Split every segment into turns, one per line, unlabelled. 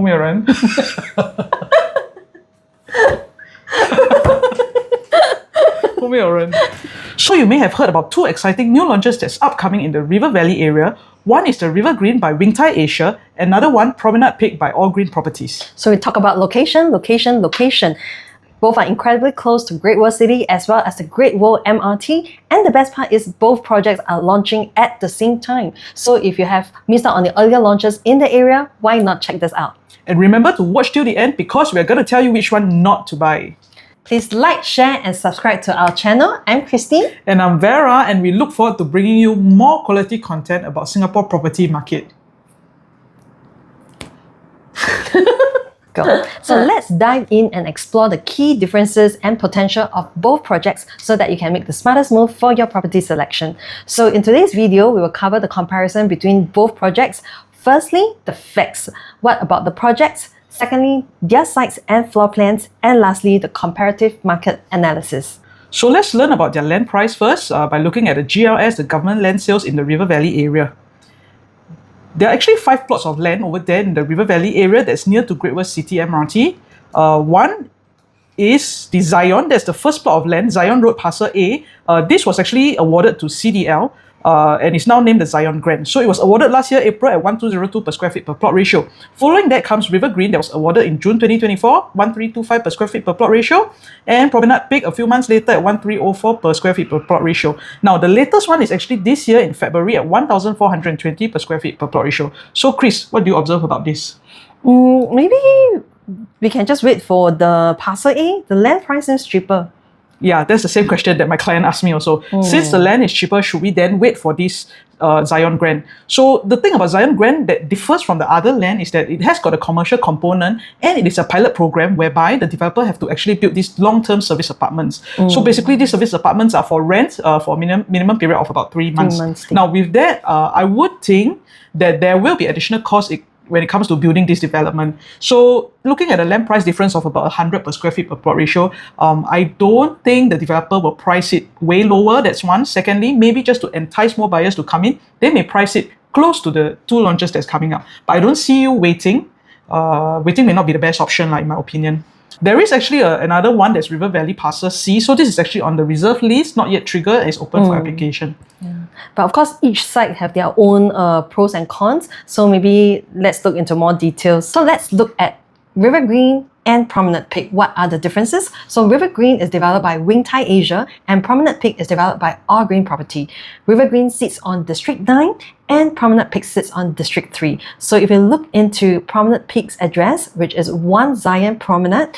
后面有人。后面有人。So you may have heard about two exciting new launches that's upcoming in the River Valley area. One is the River Green by Wing Tai Asia, another one Promenade Peak by Allgreen Properties.
So we talk about location. Both are incredibly close to Great World City as well as the Great World MRT. And the best part is both projects are launching at the same time. So if you have missed out on the earlier launches in the area, why not check this out?
And remember to watch till the end because we're going to tell you which one not to buy.
Please like, share and subscribe to our channel. I'm Christine.
And I'm Vera, and we look forward to bringing you more quality content about Singapore property market.
Go. So let's dive in and explore the key differences and potential of both projects so that you can make the smartest move for your property selection. So in today's video, we will cover the comparison between both projects. Firstly, the facts. What about the projects? Secondly, their sites and floor plans. And lastly, the comparative market analysis.
So let's learn about their land price first by looking at the GLS, the government land sales in the River Valley area. There are actually 5 plots of land over there in the River Valley area that's near to Great World City MRT. One is the Zion, that's the first plot of land, Zion Road Parcel A. This was actually awarded to CDL and is now named the Zion Grant. So it was awarded last year, April at 1202 per square feet per plot ratio. Following that comes River Green that was awarded in June 2024, 1325 per square feet per plot ratio. And Promenade Peak a few months later at 1304 per square feet per plot ratio. Now the latest one is actually this year in February at 1420 per square feet per plot ratio. So Chris, what do you observe about this?
Maybe we can just wait for the Parcel A. The land price is cheaper.
Yeah, that's the same question that my client asked me also. Since the land is cheaper, should we then wait for this Zion Grant? So the thing about Zion Grant that differs from the other land is that it has got a commercial component and it is a pilot program whereby the developer have to actually build these long-term service apartments. So basically these service apartments are for rent for a minimum period of about 3 months. Now with that, I would think that there will be additional costs when it comes to building this development. So looking at the land price difference of about 100 per square feet per plot ratio, I don't think the developer will price it way lower, that's one. Secondly, maybe just to entice more buyers to come in, they may price it close to the 2 launches that's coming up. But I don't see you waiting. Waiting may not be the best option, in my opinion. There is actually another one that's River Valley Parcel C. So this is actually on the reserve list, not yet triggered, it's open for application.
Yeah. But of course, each site have their own pros and cons. So maybe let's look into more details. So let's look at River Green and Promenade Peak. What are the differences? So River Green is developed by Wing Tai Asia and Promenade Peak is developed by Allgreen Property. River Green sits on District 9 and Promenade Peak sits on District 3. So if you look into Promenade Peak's address, which is 1 Zion Promenade,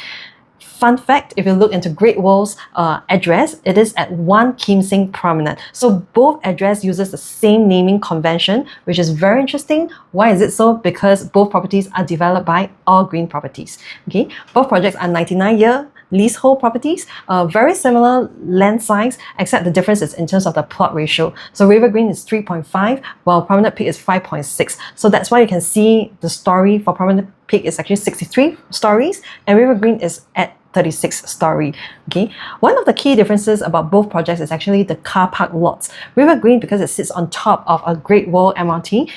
fun fact, if you look into Great World's address, it is at 1 Kim Seng Promenade. So both address uses the same naming convention, which is very interesting. Why is it so? Because both properties are developed by Allgreen Properties. Okay, both projects are 99-year leasehold properties, very similar land size, except the difference is in terms of the plot ratio. So River Green is 3.5, while Promenade Peak is 5.6. So that's why you can see the story for Promenade Peak is actually 63 stories, and River Green is at 36 story. Okay, one of the key differences about both projects is actually the car park lots. River Green, because it sits on top of a Great World MRT,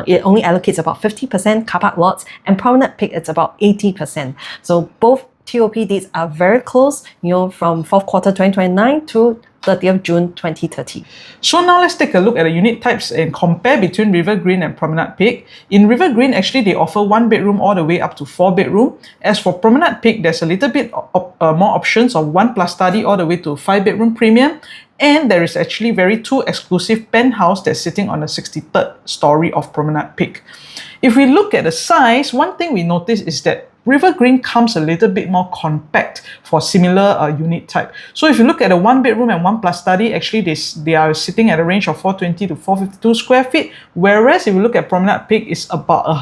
it only allocates about 50% car park lots, and Promenade Peak it's about 80%. So both TOP dates are very close, from 4th quarter 2029 to 30th June 2030.
So now let's take a look at the unit types and compare between River Green and Promenade Peak. In River Green, actually they offer 1 bedroom all the way up to 4 bedroom. As for Promenade Peak, there's a little bit more options of 1 plus study all the way to 5 bedroom premium. And there is actually very 2 exclusive penthouse that's sitting on the 63rd story of Promenade Peak. If we look at the size, one thing we notice is that River Green comes a little bit more compact for similar unit type. So if you look at a 1 bedroom and 1 plus study, actually they are sitting at a range of 420 to 452 square feet. Whereas if you look at Promenade Peak, it's about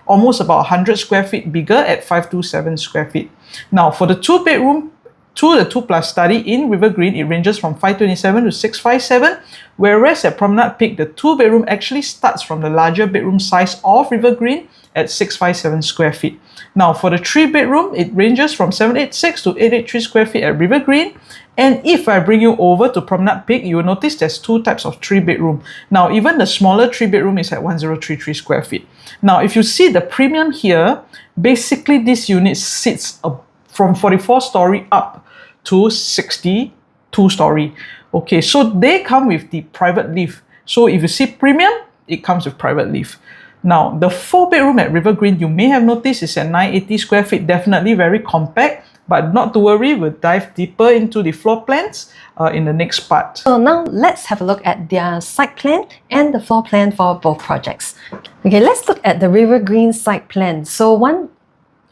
almost about 100 square feet bigger at 527 square feet. Now for the 2 bedroom to the 2+ study in River Green, it ranges from 527 to 657, whereas at Promenade Peak, the 2-bedroom actually starts from the larger bedroom size of River Green at 657 square feet. Now, for the 3-bedroom, it ranges from 786 to 883 square feet at River Green. And if I bring you over to Promenade Peak, you will notice there's 2 types of 3-bedroom. Now, even the smaller 3-bedroom is at 1033 square feet. Now, if you see the premium here, basically this unit sits from 44-story up to 62-story. Okay, so they come with the private lift. So if you see premium, it comes with private lift. Now, the 4-bedroom at River Green, you may have noticed, is at 980 square feet, definitely very compact, but not to worry, we'll dive deeper into the floor plans in the next part.
So now let's have a look at their site plan and the floor plan for both projects. Okay, let's look at the River Green site plan. So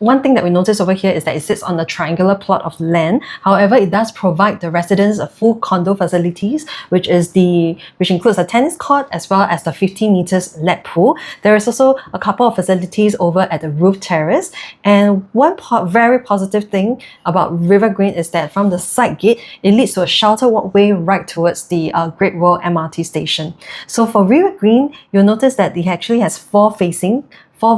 one thing that we notice over here is that it sits on a triangular plot of land. However, it does provide the residents a full condo facilities, which includes a tennis court as well as the 50 meters lap pool. There is also a couple of facilities over at the roof terrace. And one very positive thing about River Green is that from the side gate, it leads to a shelter walkway right towards the Great World MRT station. So for River Green, you'll notice that it actually has 4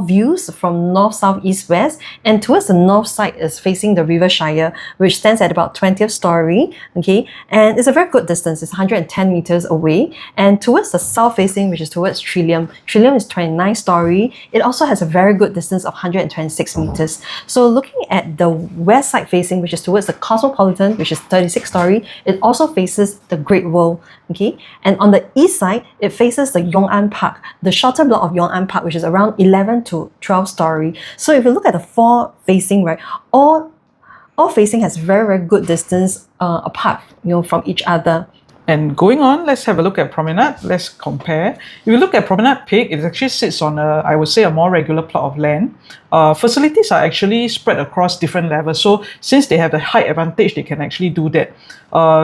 views from north, south, east, west, and towards the north side is facing the River Shire, which stands at about 20th story, okay, and it's a very good distance. It's 110 meters away. And towards the south facing, which is towards Trillium is 29 story. It also has a very good distance of 126 meters. So looking at the west side facing, which is towards the Cosmopolitan, which is 36 story, it also faces the Great World, okay, and on the east side, it faces the Yong An Park, the shorter block of Yong An Park, which is around 11 to 12 story. So if you look at the 4 facing, right, all facing has very, very good distance apart, from each other.
And going on, let's have a look at Promenade. Let's compare. If you look at Promenade Peak, it actually sits on I would say, a more regular plot of land. Facilities are actually spread across different levels. So since they have the height advantage, they can actually do that.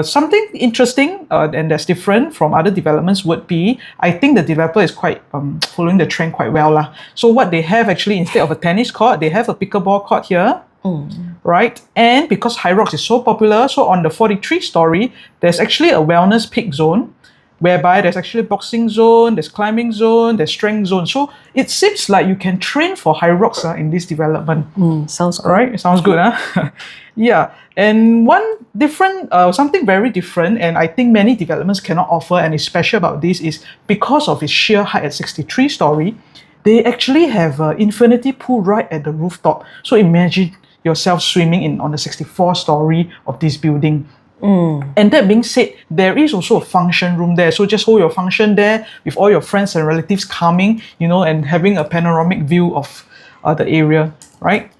Something interesting and that's different from other developments would be, I think the developer is quite following the trend quite well. So what they have actually, instead of a tennis court, they have a pickleball court here. Right, and because High Rocks is so popular, so on the 43 story, there's actually a wellness peak zone, whereby there's actually a boxing zone, there's climbing zone, there's strength zone. So it seems like you can train for High Rocks in this development.
Sounds good.
Right, it sounds good, huh? Yeah, and something very different, and I think many developments cannot offer, and is special about this is because of its sheer height at 63 story, they actually have an infinity pool right at the rooftop. So imagine yourself swimming on the 64th story of this building. And that being said, there is also a function room there. So just hold your function there with all your friends and relatives coming, and having a panoramic view of the area, right?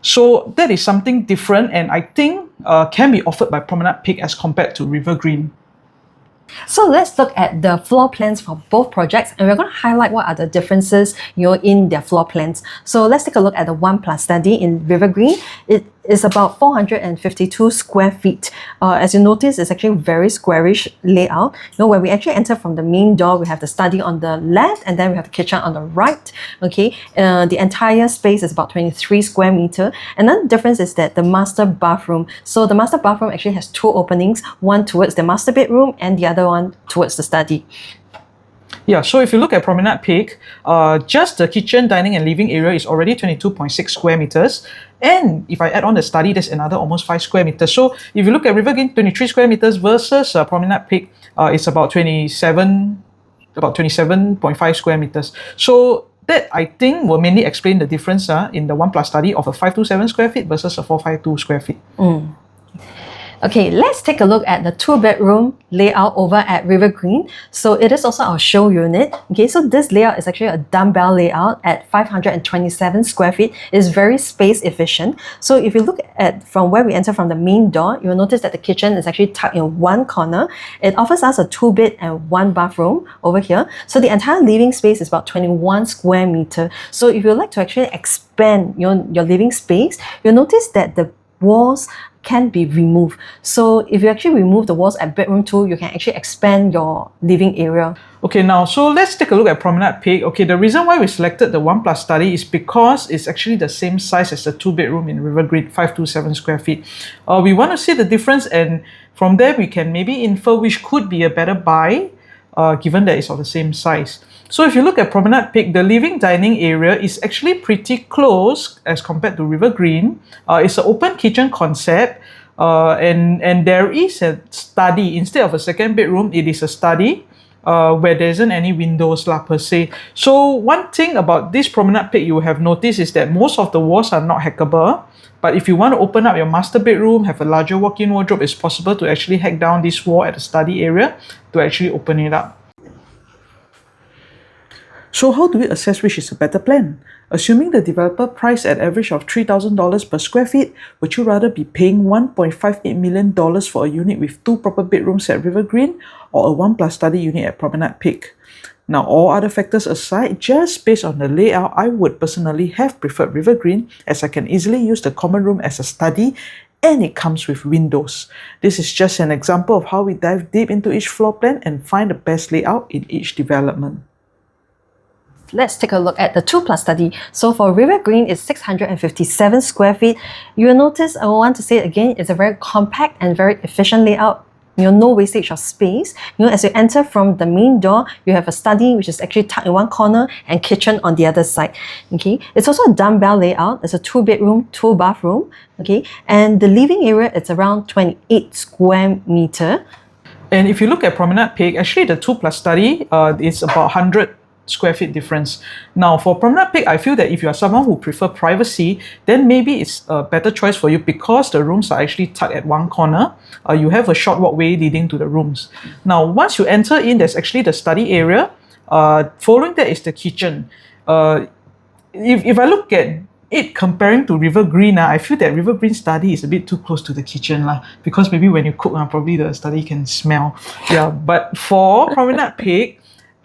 So that is something different, and I think can be offered by Promenade Peak as compared to River Green.
So let's look at the floor plans for both projects, and we're going to highlight what are the differences in their floor plans. So let's take a look at the 1+ study in River Green. It is about 452 square feet. As you notice, it's actually a very squarish layout. When we actually enter from the main door, we have the study on the left, and then we have the kitchen on the right. Okay, the entire space is about 23 square meter. Another difference is that the master bathroom. So the master bathroom actually has 2 openings, one towards the master bedroom and the other one towards the study.
Yeah, so if you look at Promenade Peak, just the kitchen, dining and living area is already 22.6 square meters. And if I add on the study, there's another almost 5 square meters. So if you look at River Green, 23 square meters versus Promenade Peak, it's about 27.5 square meters. So that, I think, will mainly explain the difference in the 1+ study of a 527 square feet versus a 452 square feet.
Okay, let's take a look at the 2-bedroom layout over at River Green. So it is also our show unit. Okay, so this layout is actually a dumbbell layout at 527 square feet. It's very space efficient. So if you look at from where we enter from the main door, you'll notice that the kitchen is actually tucked in one corner. It offers us a 2-bed and 1 bathroom over here. So the entire living space is about 21 square meter. So if you'd like to actually expand your living space, you'll notice that the walls can be removed. So if you actually remove the walls at bedroom 2, you can actually expand your living area.
Okay, now, so let's take a look at Promenade Peak. Okay, the reason why we selected the 1 plus study is because it's actually the same size as the 2-bedroom in River Green, 527 square feet. We want to see the difference, and from there we can maybe infer which could be a better buy, given that it's of the same size. So if you look at Promenade Peak, the living dining area is actually pretty close as compared to River Green. It's an open kitchen concept, and there is a study. Instead of a 2nd bedroom, it is a study. Where there isn't any windows per se. So one thing about this Promenade Peak you have noticed is that most of the walls are not hackable. But if you want to open up your master bedroom, have a larger walk-in wardrobe, it's possible to actually hack down this wall at the study area to actually open it up. So how do we assess which is a better plan? Assuming the developer price at average of $3,000 per square feet, would you rather be paying $1.58 million for a unit with 2 proper bedrooms at River Green or a 1 plus study unit at Promenade Peak? Now, all other factors aside, just based on the layout, I would personally have preferred River Green, as I can easily use the common room as a study and it comes with windows. This is just an example of how we dive deep into each floor plan and find the best layout in each development.
Let's take a look at the 2 plus study. So for River Green, it's 657 square feet. You will notice, I want to say it again, it's a very compact and very efficient layout. No wastage of space. As you enter from the main door, you have a study which is actually tucked in one corner and kitchen on the other side. Okay, it's also a dumbbell layout. It's a 2-bedroom, 2-bathroom. Okay, and the living area, it's around 28 square meter.
And if you look at Promenade Peak, actually the 2 plus study, it's about 100 square feet difference. Now for Promenade Peak, I feel that if you are someone who prefer privacy, then maybe it's a better choice for you because the rooms are actually tucked at one corner. You have a short walkway leading to the rooms. Now once you enter in, there's actually the study area. Following that is the kitchen. If I look at it comparing to River Green, I feel that River Green study is a bit too close to the kitchen because maybe when you cook, probably the study can smell. Yeah, but for Promenade Peak,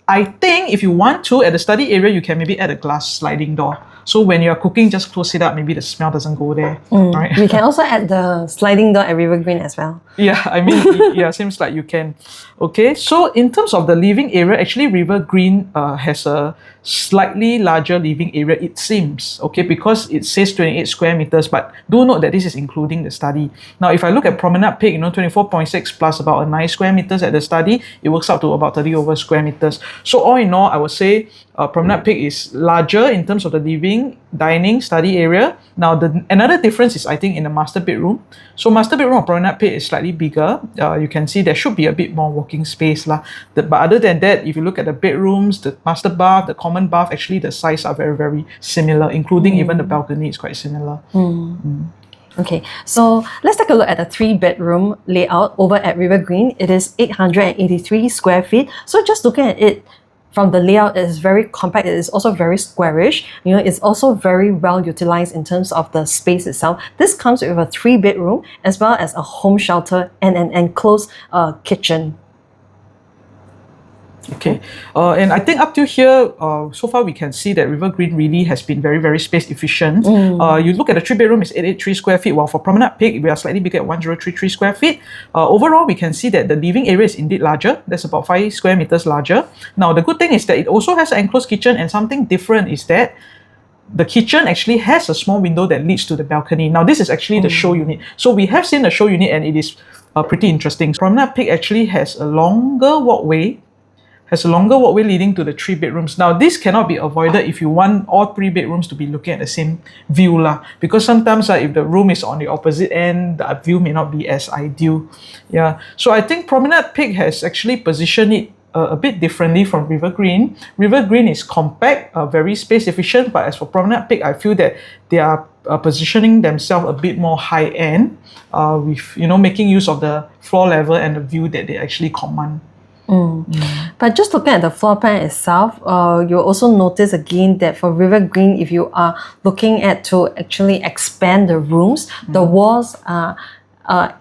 I think if you want to, at the study area, you can maybe add a glass sliding door. So when you're cooking, just close it up. Maybe the smell doesn't go there. Right?
We can also add the sliding door at River Green as well.
Yeah, I mean, yeah, seems like you can. Okay, so in terms of the living area, actually River Green has a slightly larger living area, it seems, okay, because it says 28 square meters, but do note that this is including the study. Now, if I look at Promenade Peak, 24.6 plus about 9 square meters at the study, it works out to about 30 over square meters. So all in all, I would say Promenade Peak is larger in terms of the living, dining, study area. Now, another difference is, I think, in the master bedroom. So master bedroom of Promenade Peak is slightly bigger. You can see there should be a bit more walking space. But other than that, if you look at the bedrooms, the master bath, the common bath, actually the size are very, very similar, including even the balcony is quite similar.
Okay, so let's take a look at the 3-bedroom layout over at River Green. It is 883 square feet. So just looking at it from the layout, it is very compact. It is also very squarish. It's also very well utilized in terms of the space itself. This comes with a 3-bedroom as well as a home shelter and an enclosed kitchen.
Okay, and I think up to here, so far we can see that River Green really has been very, very space efficient. You look at the 3-bedroom, it's 883 square feet, while for Promenade Peak, we are slightly bigger at 1033 square feet. Overall, we can see that the living area is indeed larger. That's about 5 square meters larger. Now, the good thing is that it also has an enclosed kitchen, and something different is that the kitchen actually has a small window that leads to the balcony. Now, this is actually the show unit. So we have seen the show unit, and it is pretty interesting. Promenade Peak actually has a longer walkway leading to the 3 bedrooms. Now, this cannot be avoided if you want all 3 bedrooms to be looking at the same view, because sometimes if the room is on the opposite end, the view may not be as ideal. Yeah, so I think Promenade Peak has actually positioned it a bit differently from River Green. River Green is compact, very space efficient, but as for Promenade Peak, I feel that they are positioning themselves a bit more high end, with making use of the floor level and the view that they actually command.
But just looking at the floor plan itself, you'll also notice again that for River Green, if you are looking at to actually expand the rooms, the walls are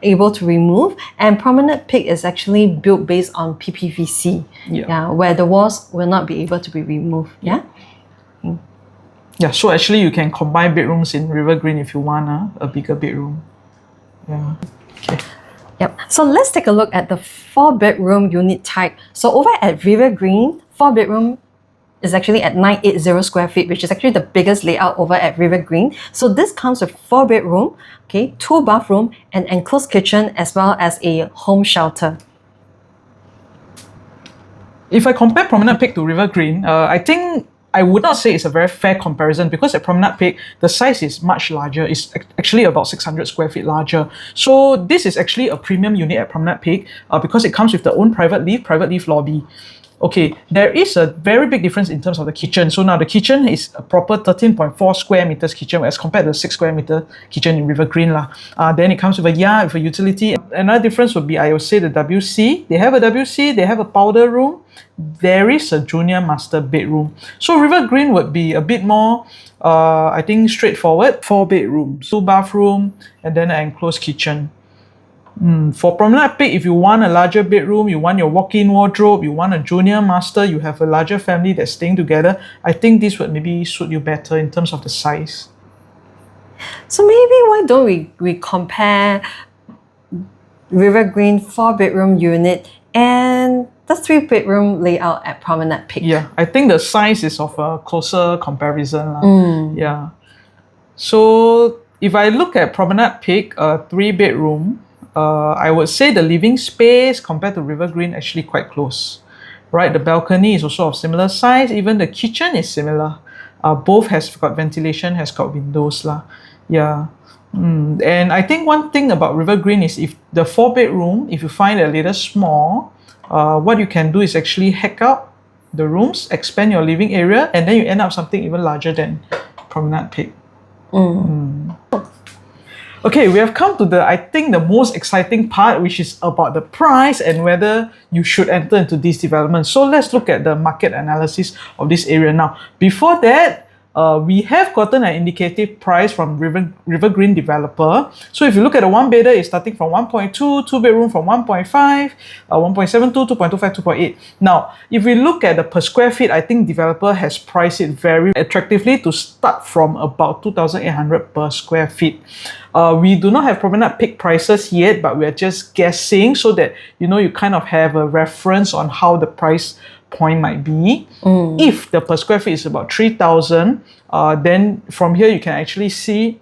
able to remove, and Promenade Peak is actually built based on PPVC, where the walls will not be able to be removed. Yeah,
so actually you can combine bedrooms in River Green if you want a bigger bedroom. Yeah. Okay.
Yep. So let's take a look at the 4-bedroom unit type. So over at River Green, 4-bedroom is actually at 980 square feet, which is actually the biggest layout over at River Green. So this comes with 4-bedroom, okay, 2 bathroom, an enclosed kitchen, as well as a home shelter.
If I compare Promenade Peak to River Green, I think I would not say it's a very fair comparison, because at Promenade Peak, the size is much larger. It's actually about 600 square feet larger. So this is actually a premium unit at Promenade Peak because it comes with the own private lift lobby. Okay, there is a very big difference in terms of the kitchen. So now the kitchen is a proper 13.4 square meters kitchen as compared to the 6 square meter kitchen in River Green lah. Then it comes with a yard, with a utility. Another difference would be, I would say, the WC. They have a WC, they have a powder room. There is a junior master bedroom. So River Green would be a bit more, I think, straightforward. 4 bedrooms, 2 bathroom, and then an enclosed kitchen. For Promenade Peak, if you want a larger bedroom, you want your walk-in wardrobe, you want a junior master, you have a larger family that's staying together, I think this would maybe suit you better in terms of the size.
So maybe why don't we compare River Green 4-bedroom unit and the 3-bedroom layout at Promenade Peak?
Yeah, I think the size is of a closer comparison lah. Yeah. So if I look at Promenade Peak, a 3-bedroom, I would say the living space compared to River Green actually quite close, right? The balcony is also of similar size. Even the kitchen is similar. Both has got ventilation, has got windows lah. Yeah. And I think one thing about River Green is, if the 4-bedroom, if you find it a little small, what you can do is actually hack out the rooms, expand your living area, and then you end up something even larger than Promenade Peak. Okay, we have come to I think the most exciting part, which is about the price and whether you should enter into this development. So let's look at the market analysis of this area now. Before that, we have gotten an indicative price from River Green developer. So if you look at the 1-bedder, it's starting from 1.2, 2-bedroom from 1.5, 1.72, 2.25, 2.8. Now, if we look at the per square feet, I think developer has priced it very attractively to start from about 2,800 per square feet. We do not have Promenade Peak prices yet, but we're just guessing so that you kind of have a reference on how the price point might be. If the per square feet is about 3,000, then from here you can actually see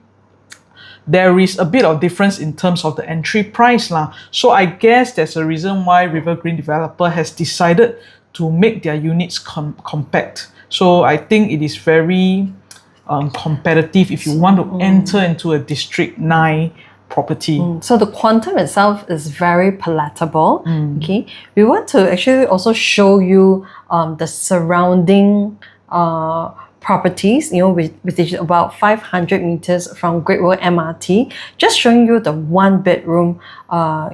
there is a bit of difference in terms of the entry price lah. So I guess there's a reason why River Green developer has decided to make their units compact. So I think it is very competitive if you want to enter into a District 9 property.
So the quantum itself is very palatable. Okay, we want to actually also show you the surrounding properties, which is about 500 meters from Great World MRT. Just showing you the 1-bedroom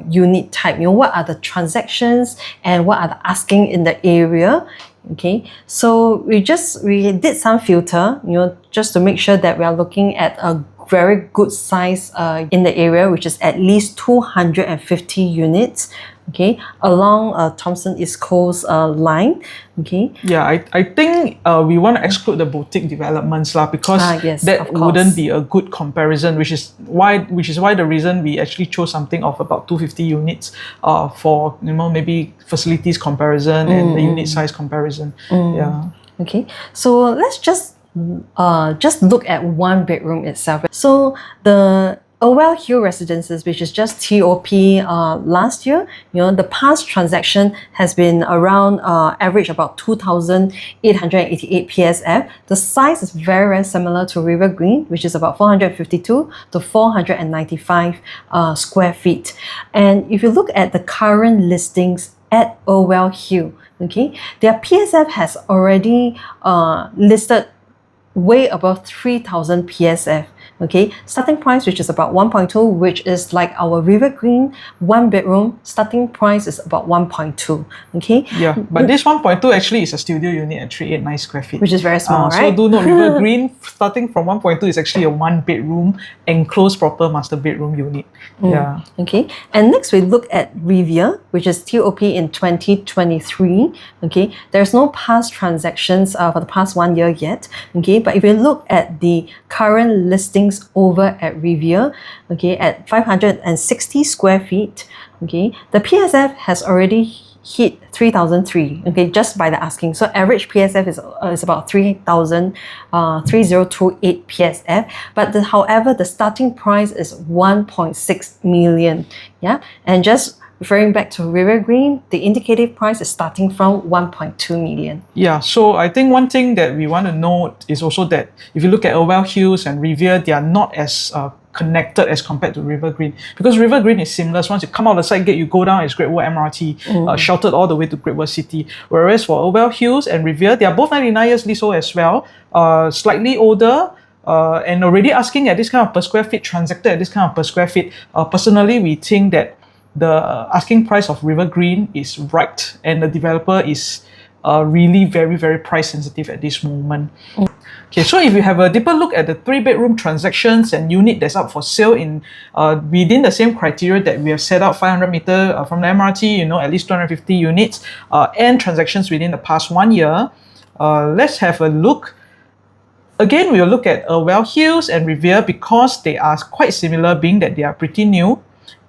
unit type. What are the transactions and what are the asking in the area. Okay, so we did some filter, just to make sure that we are looking at a very good size in the area, which is at least 250 units, okay, along Thomson East Coast line. Okay.
Yeah, I think we want to exclude the boutique developments lah, because
yes,
that wouldn't be a good comparison, which is why the reason we actually chose something of about 250 units for maybe facilities comparison and the unit size comparison. Yeah.
Okay, so let's just look at 1-bedroom itself. So the Orwell Hill Residences, which is just TOP last year, the past transaction has been around average about 2,888 PSF. The size is very, very similar to River Green, which is about 452 to 495 square feet. And if you look at the current listings at Orwell Hill, okay, their PSF has already listed way above 3,000 PSF. Okay, starting price, which is about 1.2, which is like our River Green 1-bedroom starting price is about 1.2. Okay,
yeah, but this 1.2 actually is a studio unit at 389 square feet,
which is very small, right?
So do note, River Green starting from 1.2 is actually a 1-bedroom enclosed proper master bedroom unit. Yeah.
Okay, and next we look at Riviera, which is TOP in 2023. Okay, there's no past transactions for the past 1 year yet. Okay, but if we look at the current listing listings over at Riviera, okay, at 560 square feet, okay, the PSF has already hit 3,003, okay, just by the asking. So average PSF is about 3028 PSF, but however the starting price is 1.6 million, yeah, and just referring back to River Green, the indicative price is starting from 1.2 million.
Yeah, so I think one thing that we want to note is also that if you look at Orwell Hills and Riviera, they are not as connected as compared to River Green, because River Green is seamless. Once you come out the side gate, you go down, it's Great World MRT, sheltered all the way to Great World City. Whereas for Orwell Hills and Riviera, they are both 99 years leasehold as well, slightly older, and already asking at this kind of per square feet, transacted at this kind of per square feet. Personally, we think that the asking price of River Green is right, and the developer is really very, very price sensitive at this moment. Okay, so if you have a deeper look at the 3-bedroom transactions and unit that's up for sale in within the same criteria that we have set out, 500 meter from the MRT, at least 250 units, and transactions within the past 1 year, let's have a look. Again, we'll look at Orwell Hills and Riviera because they are quite similar, being that they are pretty new,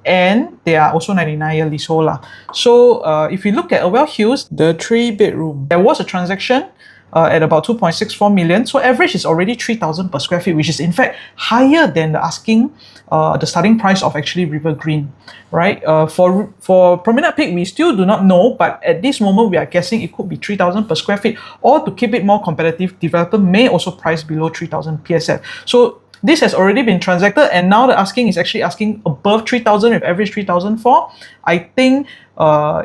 and they are also 99-year leasehold. So if you look at Orwell Hills, the 3-bedroom, there was a transaction at about 2.64 million. So average is already 3,000 per square feet, which is in fact higher than the asking, the starting price of actually River Green, right? For Promenade Peak, we still do not know, but at this moment we are guessing it could be 3,000 per square feet, or to keep it more competitive, developer may also price below 3,000 PSF. So this has already been transacted, and now the asking is actually asking above 3,000 with average 3,004. I think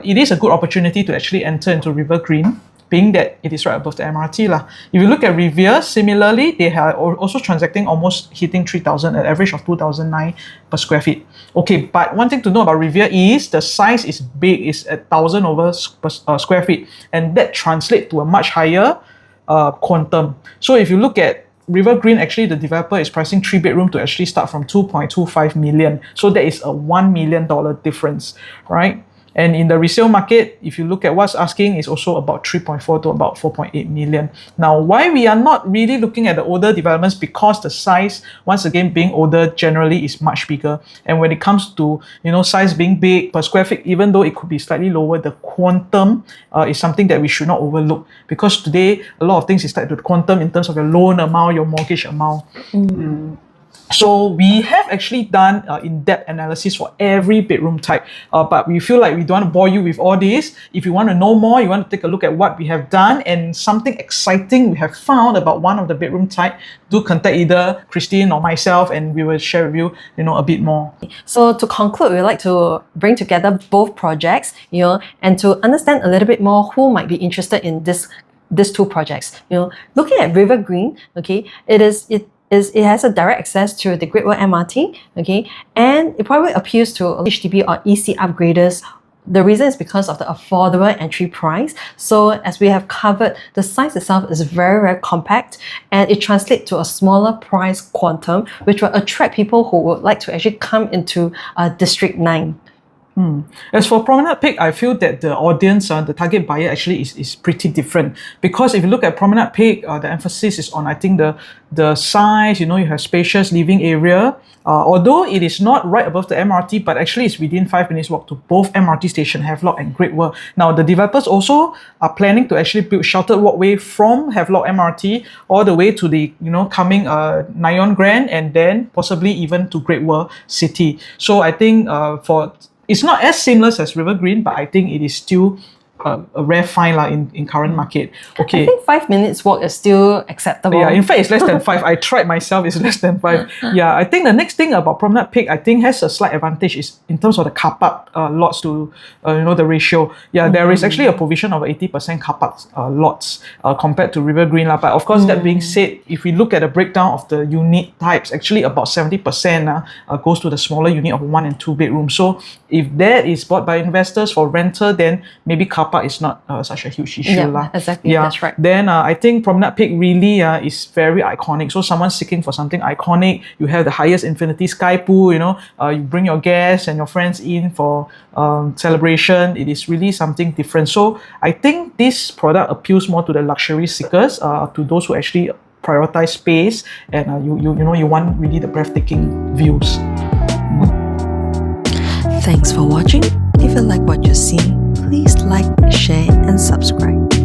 it is a good opportunity to actually enter into River Green, being that it is right above the MRT. If you look at Riviera, similarly, they are also transacting almost hitting 3,000 at average of 2,009 per square feet. Okay, but one thing to know about Riviera is the size is big, it's at 1,000 over square feet, and that translates to a much higher quantum. So if you look at River Green, actually the developer is pricing 3-bedroom to actually start from 2.25 million. So that is a $1 million difference, right? And in the resale market, if you look at what's asking, is also about 3.4 to about 4.8 million. Now, why we are not really looking at the older developments? Because the size, once again, being older, generally is much bigger. And when it comes to, size being big per square feet, even though it could be slightly lower, the quantum is something that we should not overlook. Because today, a lot of things is tied to the quantum in terms of your loan amount, your mortgage amount. So we have actually done in-depth analysis for every bedroom type, but we feel like we don't want to bore you with all this. If you want to know more, you want to take a look at what we have done and something exciting we have found about one of the bedroom type, do contact either Christine or myself, and we will share with you, a bit more.
So to conclude, we'd like to bring together both projects, and to understand a little bit more who might be interested in these two projects. Looking at River Green, okay, it has a direct access to the Great World MRT, okay, and it probably appeals to HDB or EC upgraders. The reason is because of the affordable entry price. So as we have covered, the size itself is very, very compact, and it translates to a smaller price quantum, which will attract people who would like to actually come into District 9.
As for Promenade Peak, I feel that the audience, the target buyer actually is pretty different, because if you look at Promenade Peak, the emphasis is on, I think, the size. You have spacious living area, although it is not right above the MRT, but actually it's within 5 minutes walk to both MRT station, Havelock and Great World. Now the developers also are planning to actually build sheltered walkway from Havelock MRT all the way to the coming Nyon Grand, and then possibly even to Great World City. So I think it's not as seamless as River Green, but I think it is still a rare find in current market. Okay.
I think 5 minutes walk is still acceptable.
Yeah, in fact, it's less than 5. I tried myself, it's less than 5. Yeah, I think the next thing about Promenade Peak, I think has a slight advantage is in terms of the car park lots to, the ratio. Yeah, there is actually a provision of 80% car park lots compared to River Green. But of course, that being said, if we look at the breakdown of the unit types, actually about 70% goes to the smaller unit of 1 and 2 bedrooms. So if that is bought by investors for renter, then maybe car park is not such a huge issue.
Yeah, exactly. Yeah. That's right.
Then I think Promenade Peak really is very iconic. So someone seeking for something iconic, you have the highest infinity sky pool, you bring your guests and your friends in for celebration. It is really something different. So I think this product appeals more to the luxury seekers, to those who actually prioritize space, and you want really the breathtaking views.
Thanks for watching. If you like what you see, please like, share, and subscribe.